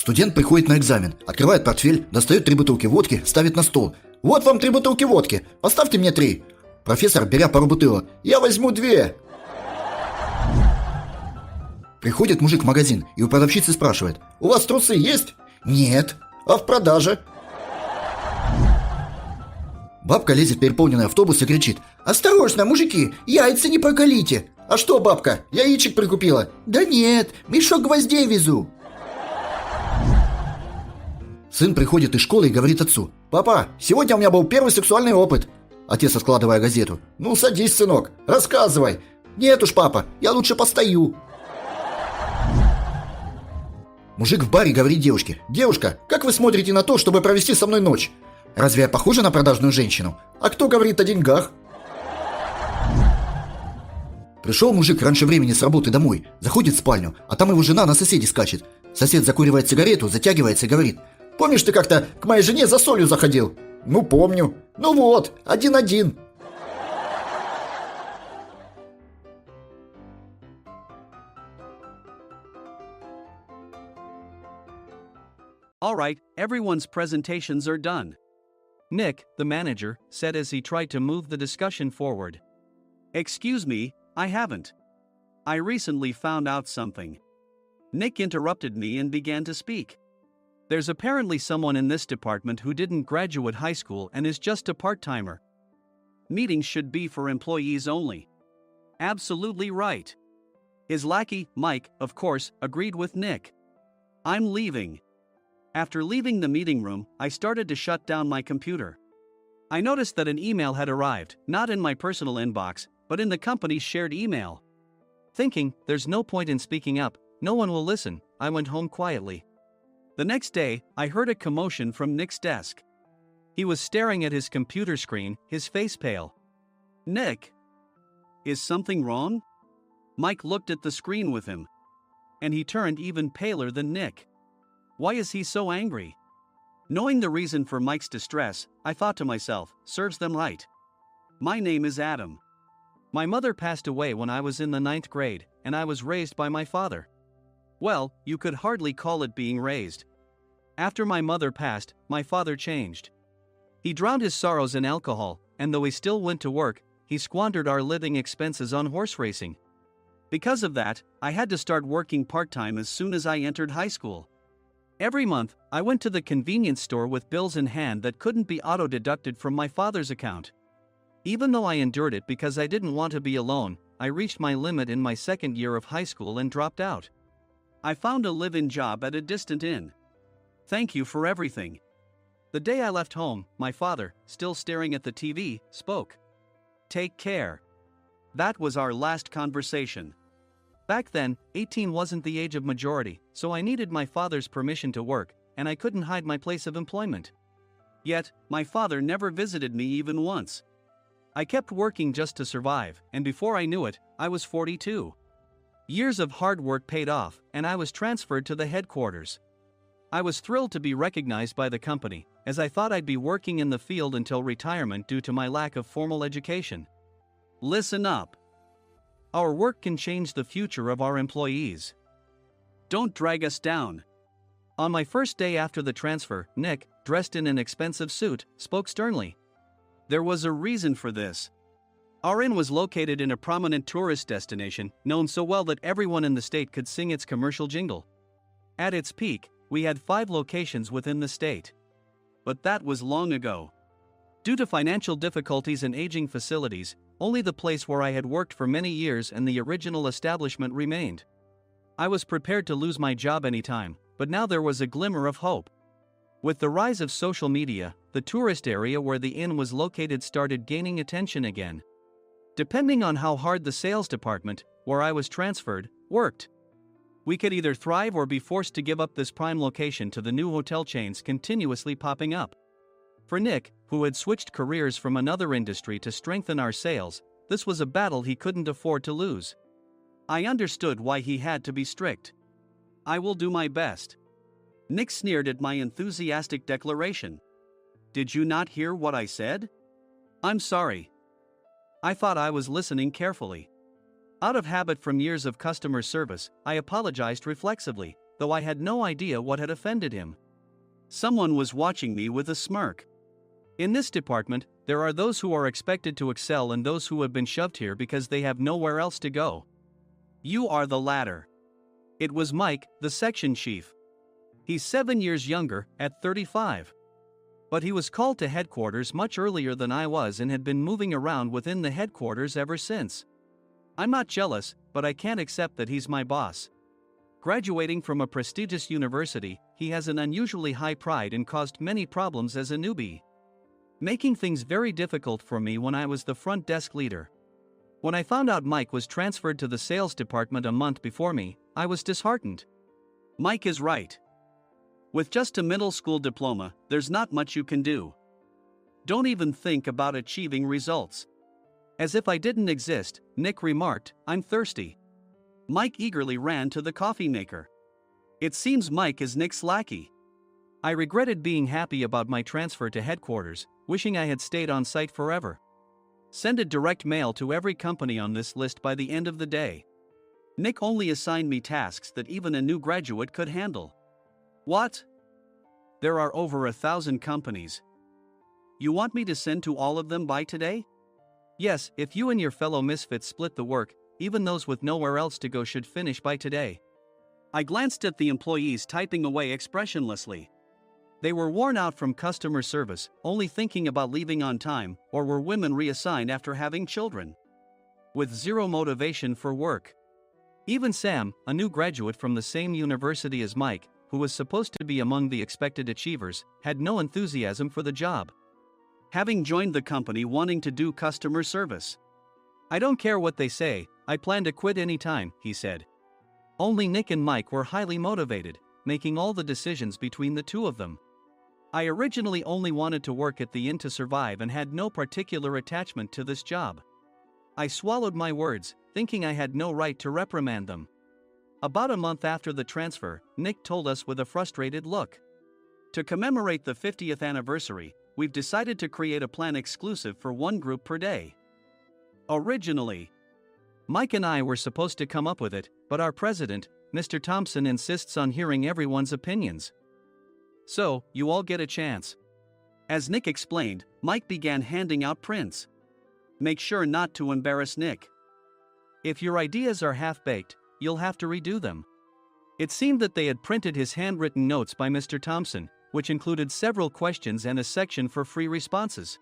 Студент приходит на экзамен, открывает портфель, достает 3 бутылки водки, ставит на стол. «Вот вам 3 бутылки водки, поставьте мне 3». Профессор, беря пару бутылок: «Я возьму 2». Приходит мужик в магазин и у продавщицы спрашивает: «У вас трусы есть?» «Нет». «А в продаже?» Бабка лезет в переполненный автобус и кричит: «Осторожно, мужики, яйца не прокалите!» «А что, бабка, яичек прикупила?» «Да нет, мешок гвоздей везу». Сын приходит из школы и говорит отцу: «Папа, сегодня у меня был первый сексуальный опыт». Отец, откладывая газету: «Ну, садись, сынок, рассказывай». «Нет уж, папа, я лучше постою». Мужик в баре говорит девушке: «Девушка, как вы смотрите на то, чтобы провести со мной ночь? Разве я похожа на продажную женщину? А кто говорит о деньгах?» Пришел мужик раньше времени с работы домой, заходит в спальню, а там его жена на соседе скачет. Сосед закуривает сигарету, затягивается и говорит: «Помнишь, ты как-то к моей жене за солью заходил?» «Ну, помню». «Ну вот, 1-1». All right, everyone's presentations are done. Nick, the manager, said as he tried to move the discussion forward. Excuse me, I haven't. I recently found out something. Nick interrupted me and began to speak. There's apparently someone in this department who didn't graduate high school and is just a part-timer. Meetings should be for employees only. Absolutely right. His lackey, Mike, of course, agreed with Nick. I'm leaving. After leaving the meeting room, I started to shut down my computer. I noticed that an email had arrived, not in my personal inbox, but in the company's shared email. Thinking, there's no point in speaking up, no one will listen, I went home quietly. The next day, I heard a commotion from Nick's desk. He was staring at his computer screen, his face pale. "Nick, is something wrong?" Mike looked at the screen with him. And he turned even paler than Nick. Why is he so angry? Knowing the reason for Mike's distress, I thought to myself, serves them right. My name is Adam. My mother passed away when I was in the 9th grade, and I was raised by my father. Well, you could hardly call it being raised. After my mother passed, my father changed. He drowned his sorrows in alcohol, and though he still went to work, he squandered our living expenses on horse racing. Because of that, I had to start working part-time as soon as I entered high school. Every month, I went to the convenience store with bills in hand that couldn't be auto-deducted from my father's account. Even though I endured it because I didn't want to be alone, I reached my limit in my 2nd year of high school and dropped out. I found a live-in job at a distant inn. Thank you for everything. The day I left home, my father, still staring at the TV, spoke. Take care. That was our last conversation. Back then, 18 wasn't the age of majority, so I needed my father's permission to work, and I couldn't hide my place of employment. Yet, my father never visited me even once. I kept working just to survive, and before I knew it, I was 42. Years of hard work paid off, and I was transferred to the headquarters. I was thrilled to be recognized by the company, as I thought I'd be working in the field until retirement due to my lack of formal education. Listen up. Our work can change the future of our employees. Don't drag us down. On my first day after the transfer, Nick, dressed in an expensive suit, spoke sternly. There was a reason for this. Our inn was located in a prominent tourist destination, known so well that everyone in the state could sing its commercial jingle. At its peak, we had 5 locations within the state. But that was long ago. Due to financial difficulties and aging facilities, only the place where I had worked for many years and the original establishment remained. I was prepared to lose my job anytime, but now there was a glimmer of hope. With the rise of social media, the tourist area where the inn was located started gaining attention again. Depending on how hard the sales department, where I was transferred, worked, we could either thrive or be forced to give up this prime location to the new hotel chains continuously popping up. For Nick, who had switched careers from another industry to strengthen our sales, this was a battle he couldn't afford to lose. I understood why he had to be strict. I will do my best. Nick sneered at my enthusiastic declaration. Did you not hear what I said? I'm sorry. I thought I was listening carefully. Out of habit from years of customer service, I apologized reflexively, though I had no idea what had offended him. Someone was watching me with a smirk. In this department, there are those who are expected to excel and those who have been shoved here because they have nowhere else to go. You are the latter. It was Mike, the section chief. He's 7 years younger, at 35. But he was called to headquarters much earlier than I was and had been moving around within the headquarters ever since. I'm not jealous, but I can't accept that he's my boss. Graduating from a prestigious university, he has an unusually high pride and caused many problems as a newbie, making things very difficult for me when I was the front desk leader. When I found out Mike was transferred to the sales department a month before me, I was disheartened. Mike is right. With just a middle school diploma, there's not much you can do. Don't even think about achieving results. As if I didn't exist, Nick remarked, "I'm thirsty." Mike eagerly ran to the coffee maker. It seems Mike is Nick's lackey. I regretted being happy about my transfer to headquarters, wishing I had stayed on site forever. Send a direct mail to every company on this list by the end of the day. Nick only assigned me tasks that even a new graduate could handle. What? There are over 1,000 companies. You want me to send to all of them by today? Yes, if you and your fellow misfits split the work, even those with nowhere else to go should finish by today. I glanced at the employees typing away expressionlessly. They were worn out from customer service, only thinking about leaving on time, or were women reassigned after having children, with zero motivation for work. Even Sam, a new graduate from the same university as Mike, who was supposed to be among the expected achievers, had no enthusiasm for the job, having joined the company wanting to do customer service. "I don't care what they say, I plan to quit any time," he said. Only Nick and Mike were highly motivated, making all the decisions between the two of them. I originally only wanted to work at the inn to survive and had no particular attachment to this job. I swallowed my words, thinking I had no right to reprimand them. About a month after the transfer, Nick told us with a frustrated look, "To commemorate the 50th anniversary, we've decided to create a plan exclusive for one group per day." Originally, Mike and I were supposed to come up with it, but our president, Mr. Thompson, insists on hearing everyone's opinions. "So, you all get a chance." As Nick explained, Mike began handing out prints. "Make sure not to embarrass Nick. If your ideas are half-baked, you'll have to redo them." It seemed that they had printed his handwritten notes by Mr. Thompson, which included several questions and a section for free responses.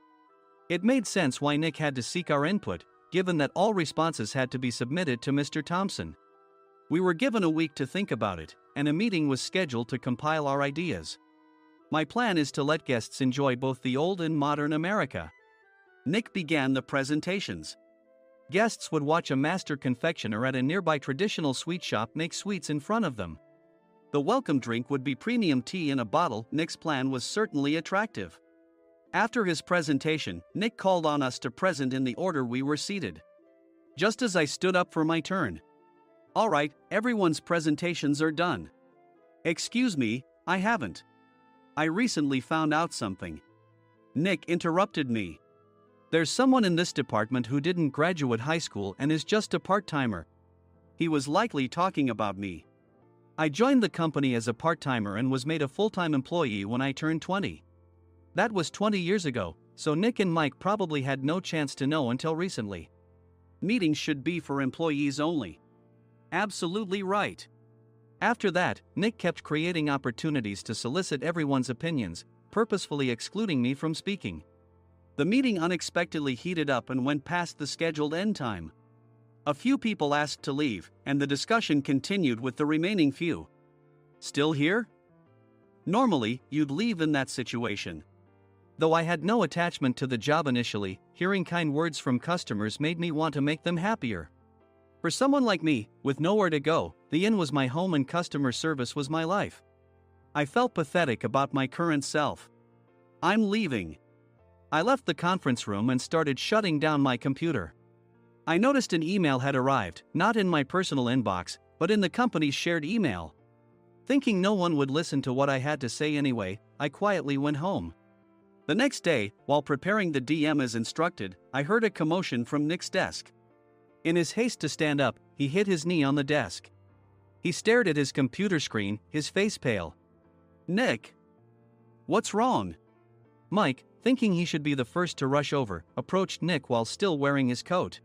It made sense why Nick had to seek our input, given that all responses had to be submitted to Mr. Thompson. We were given a week to think about it, and a meeting was scheduled to compile our ideas. My plan is to let guests enjoy both the old and modern America. Nick began the presentations. Guests would watch a master confectioner at a nearby traditional sweet shop make sweets in front of them. The welcome drink would be premium tea in a bottle. Nick's plan was certainly attractive. After his presentation, Nick called on us to present in the order we were seated. Just as I stood up for my turn. "All right, everyone's presentations are done." "Excuse me, I haven't. I recently found out something." Nick interrupted me. "There's someone in this department who didn't graduate high school and is just a part-timer." He was likely talking about me. I joined the company as a part-timer and was made a full-time employee when I turned 20. That was 20 years ago, so Nick and Mike probably had no chance to know until recently. Meetings should be for employees only. Absolutely right. After that, Nick kept creating opportunities to solicit everyone's opinions, purposefully excluding me from speaking. The meeting unexpectedly heated up and went past the scheduled end time. A few people asked to leave, and the discussion continued with the remaining few. "Still here?" Normally, you'd leave in that situation. Though I had no attachment to the job initially, hearing kind words from customers made me want to make them happier. For someone like me, with nowhere to go, the inn was my home and customer service was my life. I felt pathetic about my current self. "I'm leaving." I left the conference room and started shutting down my computer. I noticed an email had arrived, not in my personal inbox, but in the company's shared email. Thinking no one would listen to what I had to say anyway, I quietly went home. The next day, while preparing the DM as instructed, I heard a commotion from Nick's desk. In his haste to stand up, he hit his knee on the desk. He stared at his computer screen, his face pale. "Nick? What's wrong?" Mike, thinking he should be the first to rush over, approached Nick while still wearing his coat.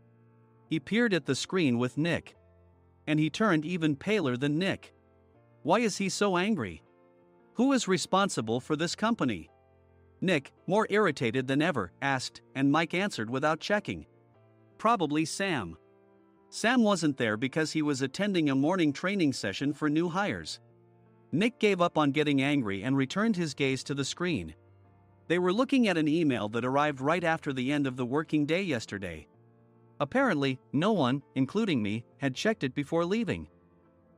He peered at the screen with Nick. And he turned even paler than Nick. Why is he so angry? Who is responsible for this company? Nick, more irritated than ever, asked, and Mike answered without checking. Probably Sam. Sam wasn't there because he was attending a morning training session for new hires. Nick gave up on getting angry and returned his gaze to the screen. They were looking at an email that arrived right after the end of the working day yesterday. Apparently, no one, including me, had checked it before leaving.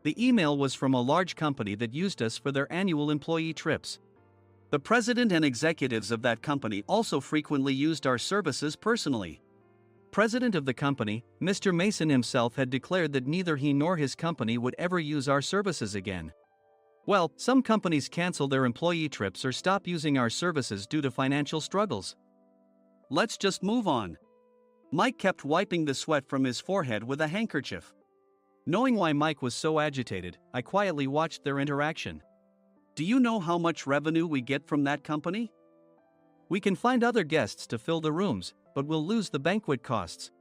The email was from a large company that used us for their annual employee trips. The president and executives of that company also frequently used our services personally. President of the company, Mr. Mason himself, had declared that neither he nor his company would ever use our services again. Well, some companies cancel their employee trips or stop using our services due to financial struggles. Let's just move on. Mike kept wiping the sweat from his forehead with a handkerchief. Knowing why Mike was so agitated, I quietly watched their interaction. Do you know how much revenue we get from that company? We can find other guests to fill the rooms, but we'll lose the banquet costs,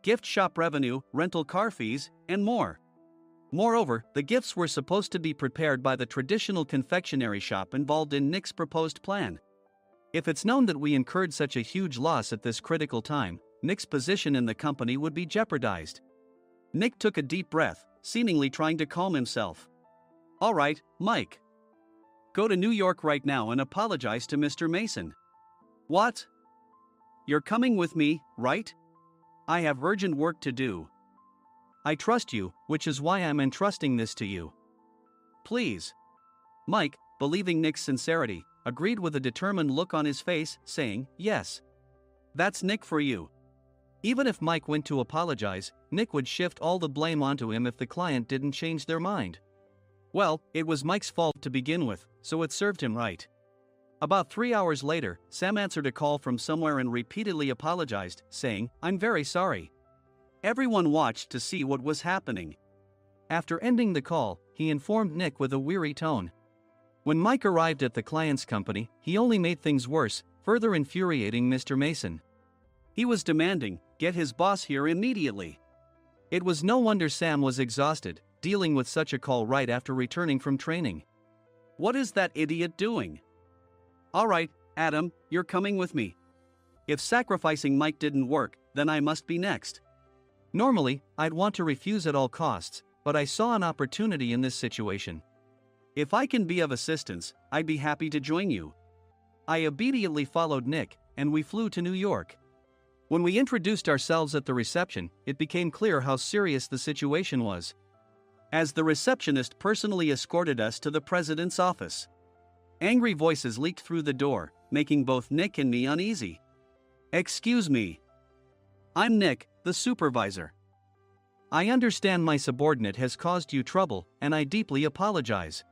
gift shop revenue, rental car fees, and more. Moreover, the gifts were supposed to be prepared by the traditional confectionery shop involved in Nick's proposed plan. If it's known that we incurred such a huge loss at this critical time, Nick's position in the company would be jeopardized. Nick took a deep breath, seemingly trying to calm himself. All right, Mike. Go to New York right now and apologize to Mr. Mason. What? You're coming with me, right? I have urgent work to do. I trust you, which is why I'm entrusting this to you. Please. Mike, believing Nick's sincerity, agreed with a determined look on his face, saying, yes. That's Nick for you. Even if Mike went to apologize, Nick would shift all the blame onto him if the client didn't change their mind. Well, it was Mike's fault to begin with, so it served him right. About 3 hours later, Sam answered a call from somewhere and repeatedly apologized, saying, I'm very sorry. Everyone watched to see what was happening. After ending the call, he informed Nick with a weary tone. When Mike arrived at the client's company, he only made things worse, further infuriating Mr. Mason. He was demanding, get his boss here immediately. It was no wonder Sam was exhausted, dealing with such a call right after returning from training. What is that idiot doing? All right, Adam, you're coming with me. If sacrificing Mike didn't work, then I must be next. Normally, I'd want to refuse at all costs, but I saw an opportunity in this situation. If I can be of assistance, I'd be happy to join you. I immediately followed Nick, and we flew to New York. When we introduced ourselves at the reception, it became clear how serious the situation was, as the receptionist personally escorted us to the president's office. Angry voices leaked through the door, making both Nick and me uneasy. Excuse me. I'm Nick, the supervisor. I understand my subordinate has caused you trouble, and I deeply apologize.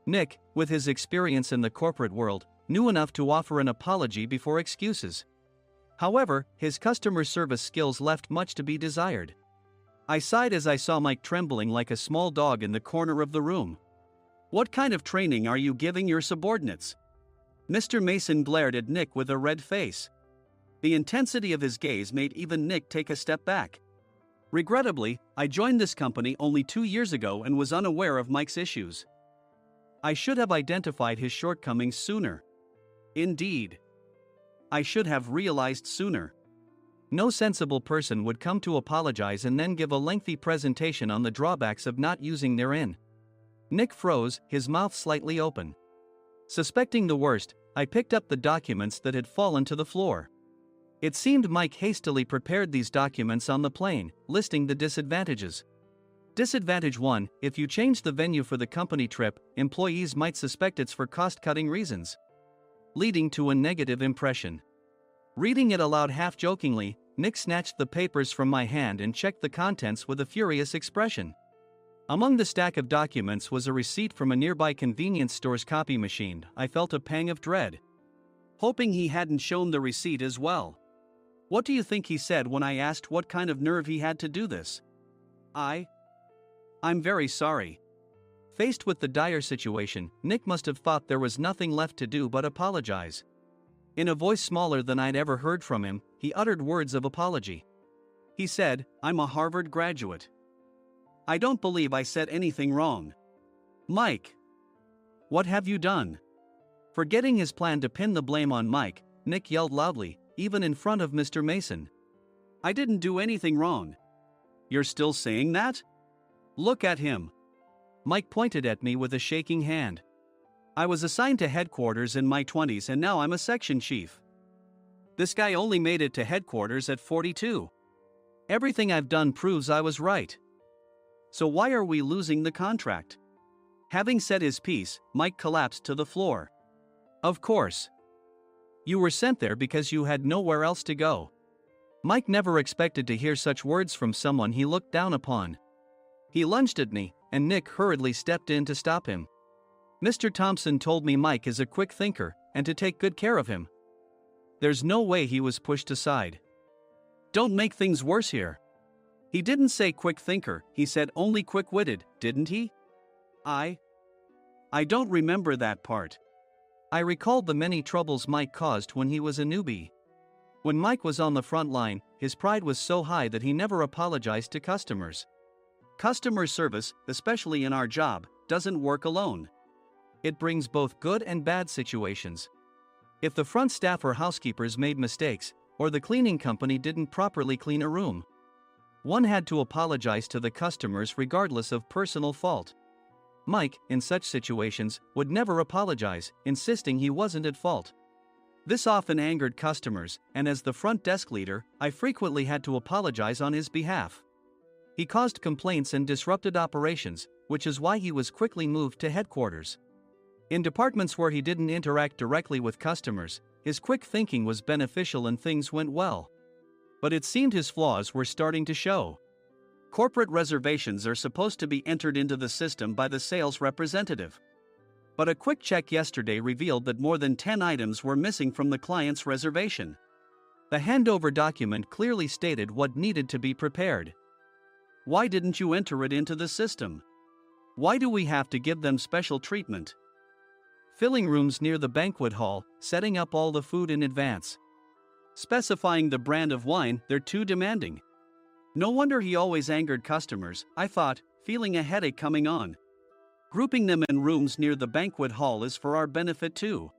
Nick, with his experience in the corporate world, knew enough to offer an apology before excuses. However, his customer service skills left much to be desired. I sighed as I saw Mike trembling like a small dog in the corner of the room. What kind of training are you giving your subordinates? Mr. Mason glared at Nick with a red face. The intensity of his gaze made even Nick take a step back. Regrettably, I joined this company only 2 years ago and was unaware of Mike's issues. I should have identified his shortcomings sooner. Indeed. I should have realized sooner. No sensible person would come to apologize and then give a lengthy presentation on the drawbacks of not using their in. Nick froze, his mouth slightly open. Suspecting the worst, I picked up the documents that had fallen to the floor. It seemed Mike hastily prepared these documents on the plane, listing the disadvantages. Disadvantage 1, if you change the venue for the company trip, employees might suspect it's for cost-cutting reasons, leading to a negative impression. Reading it aloud half-jokingly, Nick snatched the papers from my hand and checked the contents with a furious expression. Among the stack of documents was a receipt from a nearby convenience store's copy machine. I felt a pang of dread, hoping he hadn't shown the receipt as well. What do you think he said when I asked what kind of nerve he had to do this? I'm very sorry. Faced with the dire situation, Nick must have thought there was nothing left to do but apologize. In a voice smaller than I'd ever heard from him, he uttered words of apology. He said, "I'm a Harvard graduate. I don't believe I said anything wrong. Mike, what have you done?" Forgetting his plan to pin the blame on Mike, Nick yelled loudly, even in front of Mr. Mason. "I didn't do anything wrong." "You're still saying that? Look at him." Mike pointed at me with a shaking hand. "I was assigned to headquarters in my 20s and now I'm a section chief. This guy only made it to headquarters at 42. Everything I've done proves I was right. So why are we losing the contract?" Having said his piece, Mike collapsed to the floor. "Of course. You were sent there because you had nowhere else to go." Mike never expected to hear such words from someone he looked down upon. He lunged at me, and Nick hurriedly stepped in to stop him. "Mr. Thompson told me Mike is a quick thinker, and to take good care of him." There's no way he was pushed aside. "Don't make things worse here." "He didn't say quick thinker, he said only quick-witted, didn't he?" I don't remember that part." I recalled the many troubles Mike caused when he was a newbie. When Mike was on the front line, his pride was so high that he never apologized to customers. Customer service, especially in our job, doesn't work alone. It brings both good and bad situations. If the front staff or housekeepers made mistakes, or the cleaning company didn't properly clean a room, one had to apologize to the customers regardless of personal fault. Mike, in such situations, would never apologize, insisting he wasn't at fault. This often angered customers, and as the front desk leader, I frequently had to apologize on his behalf. He caused complaints and disrupted operations, which is why he was quickly moved to headquarters. In departments where he didn't interact directly with customers, his quick thinking was beneficial and things went well. But it seemed his flaws were starting to show. Corporate reservations are supposed to be entered into the system by the sales representative. But a quick check yesterday revealed that more than 10 items were missing from the client's reservation. The handover document clearly stated what needed to be prepared. Why didn't you enter it into the system? Why do we have to give them special treatment? Filling rooms near the banquet hall, setting up all the food in advance. Specifying the brand of wine, they're too demanding. No wonder he always angered customers, I thought, feeling a headache coming on. Grouping them in rooms near the banquet hall is for our benefit too.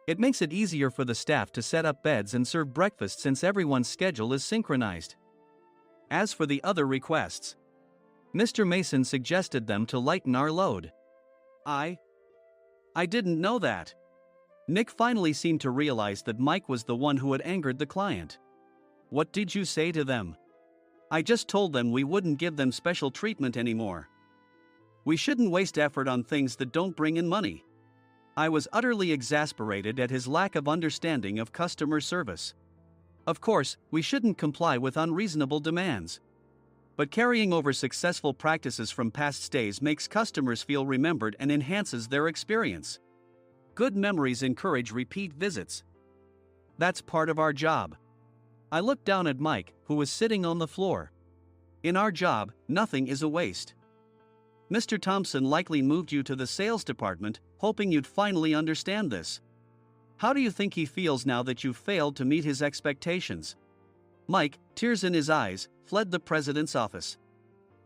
It makes it easier for the staff to set up beds and serve breakfast since everyone's schedule is synchronized. As for the other requests, Mr. Mason suggested them to lighten our load. I didn't know that. Nick finally seemed to realize that Mike was the one who had angered the client. What did you say to them? I just told them we wouldn't give them special treatment anymore. We shouldn't waste effort on things that don't bring in money. I was utterly exasperated at his lack of understanding of customer service. Of course, we shouldn't comply with unreasonable demands. But carrying over successful practices from past stays makes customers feel remembered and enhances their experience. Good memories encourage repeat visits. That's part of our job. I looked down at Mike, who was sitting on the floor. In our job, nothing is a waste. Mr. Thompson likely moved you to the sales department, hoping you'd finally understand this. How do you think he feels now that you failed to meet his expectations? Mike, tears in his eyes, fled the president's office.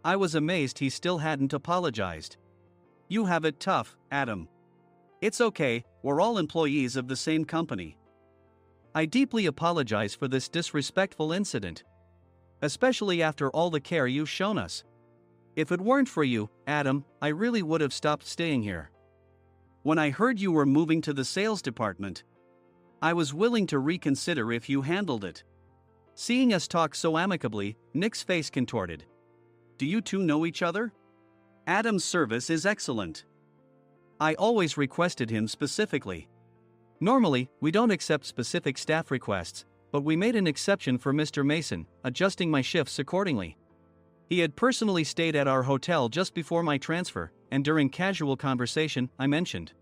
I was amazed he still hadn't apologized. You have it tough, Adam. It's okay, we're all employees of the same company. I deeply apologize for this disrespectful incident. Especially after all the care you've shown us. If it weren't for you, Adam, I really would have stopped staying here. When I heard you were moving to the sales department, I was willing to reconsider if you handled it. Seeing us talk so amicably, Nick's face contorted. Do you two know each other? Adam's service is excellent. I always requested him specifically. Normally, we don't accept specific staff requests, but we made an exception for Mr. Mason, adjusting my shifts accordingly. He had personally stayed at our hotel just before my transfer, and during casual conversation, I mentioned,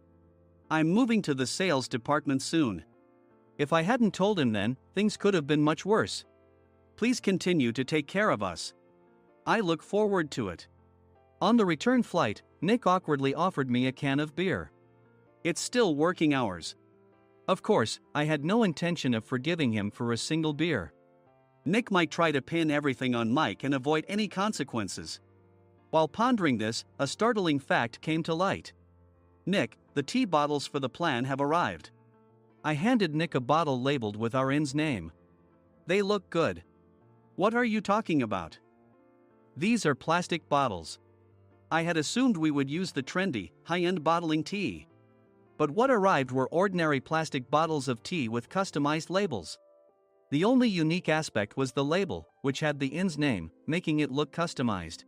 I'm moving to the sales department soon. If I hadn't told him then, things could have been much worse. Please continue to take care of us. I look forward to it. On the return flight, Nick awkwardly offered me a can of beer. It's still working hours. Of course, I had no intention of forgiving him for a single beer. Nick might try to pin everything on Mike and avoid any consequences. While pondering this, a startling fact came to light. Nick, the tea bottles for the plan have arrived. I handed Nick a bottle labeled with our inn's name. They look good. What are you talking about? These are plastic bottles. I had assumed we would use the trendy, high-end bottling tea. But what arrived were ordinary plastic bottles of tea with customized labels. The only unique aspect was the label, which had the inn's name, making it look customized.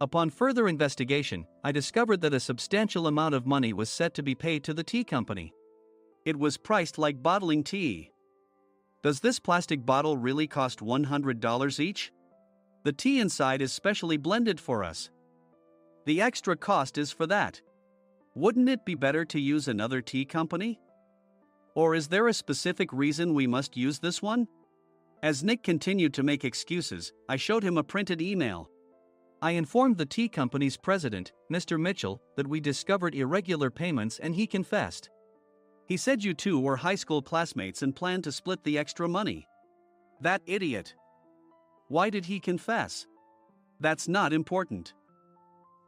Upon further investigation, I discovered that a substantial amount of money was set to be paid to the tea company. It was priced like bottling tea. Does this plastic bottle really cost $100 each? The tea inside is specially blended for us. The extra cost is for that. Wouldn't it be better to use another tea company? Or is there a specific reason we must use this one? As Nick continued to make excuses, I showed him a printed email. I informed the tea company's president, Mr. Mitchell, that we discovered irregular payments and he confessed. He said you two were high school classmates and planned to split the extra money. That idiot. Why did he confess? That's not important.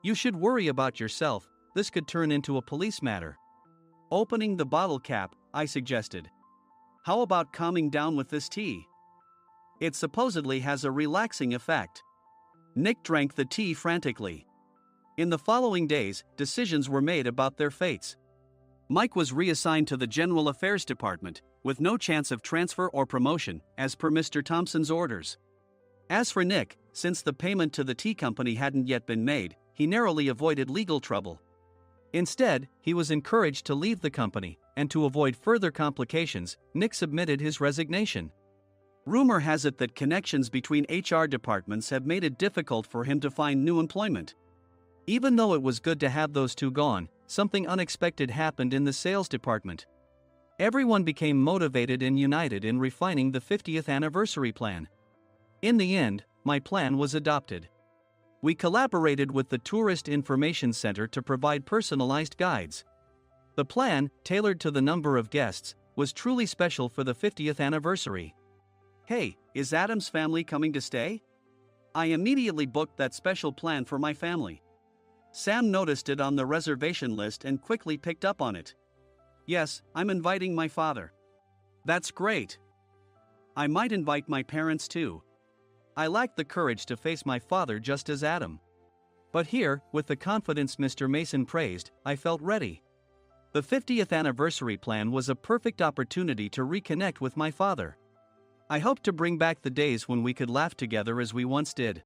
You should worry about yourself, this could turn into a police matter. Opening the bottle cap, I suggested. How about calming down with this tea? It supposedly has a relaxing effect. Nick drank the tea frantically. In the following days, decisions were made about their fates. Mike was reassigned to the General Affairs Department, with no chance of transfer or promotion, as per Mr. Thompson's orders. As for Nick, since the payment to the tea company hadn't yet been made, he narrowly avoided legal trouble. Instead, he was encouraged to leave the company, and to avoid further complications, Nick submitted his resignation. Rumor has it that connections between HR departments have made it difficult for him to find new employment. Even though it was good to have those two gone, something unexpected happened in the sales department. Everyone became motivated and united in refining the 50th anniversary plan. In the end, my plan was adopted. We collaborated with the Tourist Information Center to provide personalized guides. The plan, tailored to the number of guests, was truly special for the 50th anniversary. Hey, is Adam's family coming to stay? I immediately booked that special plan for my family. Sam noticed it on the reservation list and quickly picked up on it. Yes, I'm inviting my father. That's great. I might invite my parents too. I lacked the courage to face my father just as Adam. But here, with the confidence Mr. Mason praised, I felt ready. The 50th anniversary plan was a perfect opportunity to reconnect with my father. I hoped to bring back the days when we could laugh together as we once did.